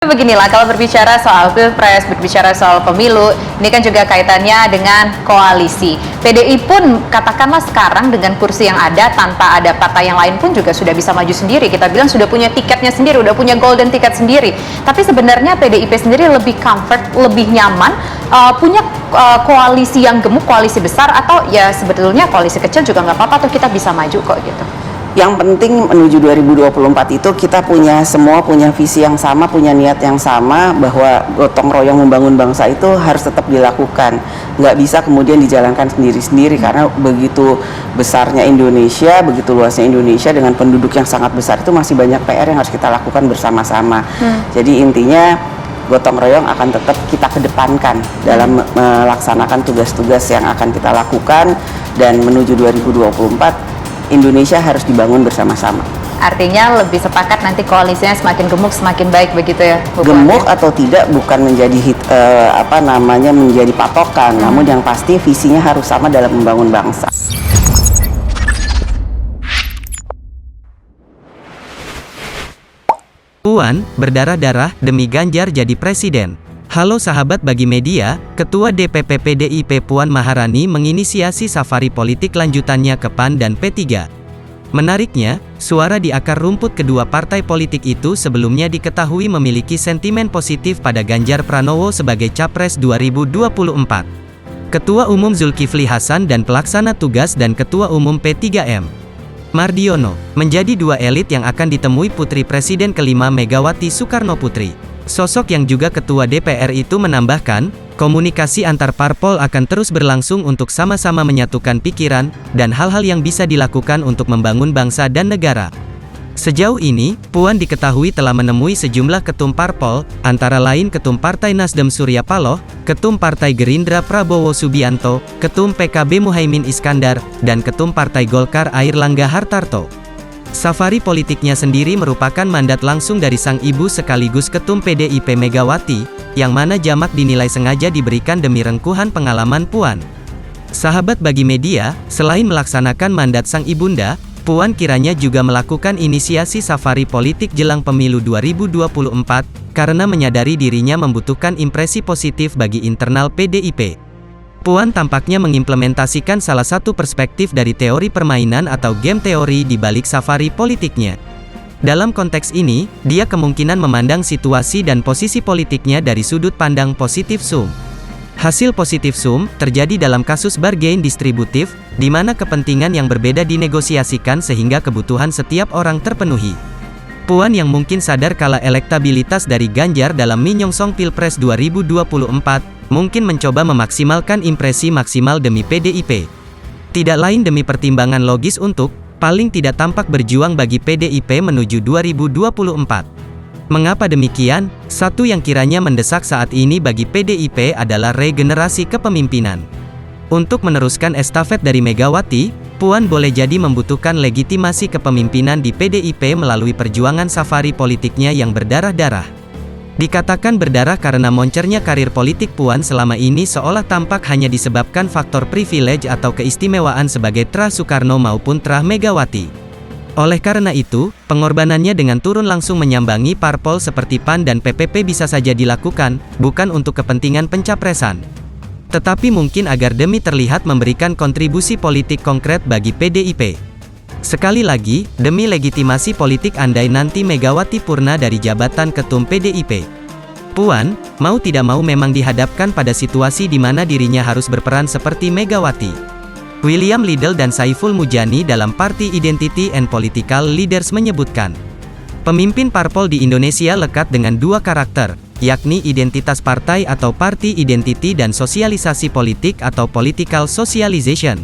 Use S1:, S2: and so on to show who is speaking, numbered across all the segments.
S1: Beginilah, kalau berbicara soal pilpres, berbicara soal pemilu, ini kan juga kaitannya dengan koalisi. PDI pun katakanlah sekarang dengan kursi yang ada, tanpa ada partai yang lain pun juga sudah bisa maju sendiri. Kita bilang sudah punya tiketnya sendiri, udah punya golden ticket sendiri. Tapi sebenarnya PDIP sendiri lebih comfort, lebih nyaman, punya koalisi yang gemuk, koalisi besar, atau ya sebetulnya koalisi kecil juga nggak apa-apa, atau kita bisa maju kok gitu.
S2: Yang penting menuju 2024 itu kita semua punya visi yang sama, punya niat yang sama, bahwa gotong royong membangun bangsa itu harus tetap dilakukan. Nggak bisa kemudian dijalankan sendiri-sendiri, karena begitu besarnya Indonesia, begitu luasnya Indonesia dengan penduduk yang sangat besar, itu masih banyak PR yang harus kita lakukan bersama-sama. Jadi intinya gotong royong akan tetap kita kedepankan dalam melaksanakan tugas-tugas yang akan kita lakukan, dan menuju 2024 Indonesia harus dibangun bersama-sama.
S1: Artinya lebih sepakat nanti koalisinya semakin gemuk semakin baik begitu ya?
S2: Gemuk atau tidak bukan menjadi menjadi patokan, namun yang pasti visinya harus sama dalam membangun bangsa.
S3: Puan berdarah-darah demi Ganjar jadi presiden. Halo sahabat Bagi Media, Ketua DPP PDIP Puan Maharani menginisiasi safari politik lanjutannya ke PAN dan P3. Menariknya, suara di akar rumput kedua partai politik itu sebelumnya diketahui memiliki sentimen positif pada Ganjar Pranowo sebagai Capres 2024. Ketua Umum Zulkifli Hasan dan Pelaksana Tugas dan Ketua Umum P3M Mardiono menjadi dua elit yang akan ditemui Putri Presiden kelima Megawati Soekarno Putri. Sosok yang juga Ketua DPR itu menambahkan, komunikasi antar parpol akan terus berlangsung untuk sama-sama menyatukan pikiran, dan hal-hal yang bisa dilakukan untuk membangun bangsa dan negara. Sejauh ini, Puan diketahui telah menemui sejumlah ketum parpol, antara lain Ketum Partai Nasdem Surya Paloh, Ketum Partai Gerindra Prabowo Subianto, Ketum PKB Muhaimin Iskandar, dan Ketum Partai Golkar Airlangga Hartarto. Safari politiknya sendiri merupakan mandat langsung dari sang ibu sekaligus Ketum PDIP Megawati, yang mana jamak dinilai sengaja diberikan demi rengkuhan pengalaman Puan. Sahabat Bagi Media, selain melaksanakan mandat sang ibunda, Puan kiranya juga melakukan inisiasi safari politik jelang pemilu 2024, karena menyadari dirinya membutuhkan impresi positif bagi internal PDIP. Puan tampaknya mengimplementasikan salah satu perspektif dari teori permainan atau game teori di balik safari politiknya. Dalam konteks ini, dia kemungkinan memandang situasi dan posisi politiknya dari sudut pandang positif sum. Hasil positif sum terjadi dalam kasus bargain distributif, di mana kepentingan yang berbeda dinegosiasikan sehingga kebutuhan setiap orang terpenuhi. Puan yang mungkin sadar kala elektabilitas dari Ganjar dalam menyongsong Pilpres 2024, mungkin mencoba memaksimalkan impresi maksimal demi PDIP. Tidak lain demi pertimbangan logis untuk, paling tidak tampak berjuang bagi PDIP menuju 2024. Mengapa demikian? Satu yang kiranya mendesak saat ini bagi PDIP adalah regenerasi kepemimpinan. Untuk meneruskan estafet dari Megawati, Puan boleh jadi membutuhkan legitimasi kepemimpinan di PDIP melalui perjuangan safari politiknya yang berdarah-darah. Dikatakan berdarah karena moncernya karir politik Puan selama ini seolah tampak hanya disebabkan faktor privilege atau keistimewaan sebagai Tra Soekarno maupun Tra Megawati. Oleh karena itu, pengorbanannya dengan turun langsung menyambangi parpol seperti PAN dan PPP bisa saja dilakukan, bukan untuk kepentingan pencapresan, tetapi mungkin agar demi terlihat memberikan kontribusi politik konkret bagi PDIP. Sekali lagi, demi legitimasi politik andai nanti Megawati purna dari jabatan Ketum PDIP. Puan, mau tidak mau memang dihadapkan pada situasi di mana dirinya harus berperan seperti Megawati. William Liddell dan Saiful Mujani dalam Party Identity and Political Leaders menyebutkan, pemimpin parpol di Indonesia lekat dengan dua karakter, yakni identitas partai atau party identity dan sosialisasi politik atau political socialization.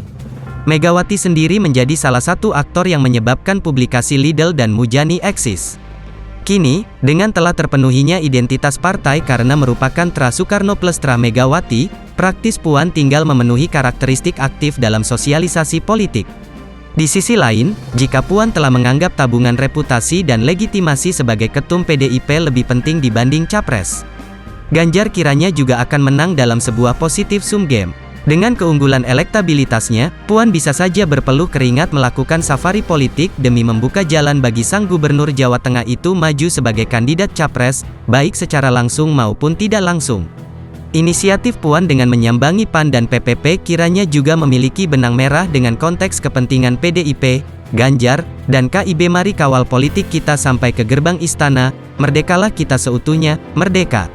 S3: Megawati sendiri menjadi salah satu aktor yang menyebabkan publikasi Liddell dan Mujani eksis. Kini, dengan telah terpenuhinya identitas partai karena merupakan Tra Soekarno plus Tra Megawati, praktis Puan tinggal memenuhi karakteristik aktif dalam sosialisasi politik. Di sisi lain, jika Puan telah menganggap tabungan reputasi dan legitimasi sebagai Ketum PDIP lebih penting dibanding Capres, Ganjar kiranya juga akan menang dalam sebuah positif sum game. Dengan keunggulan elektabilitasnya, Puan bisa saja berpeluh keringat melakukan safari politik demi membuka jalan bagi sang gubernur Jawa Tengah itu maju sebagai kandidat capres, baik secara langsung maupun tidak langsung. Inisiatif Puan dengan menyambangi PAN dan PPP kiranya juga memiliki benang merah dengan konteks kepentingan PDIP, Ganjar, dan KIB. Mari kawal politik kita sampai ke gerbang istana, merdekalah kita seutuhnya, merdeka!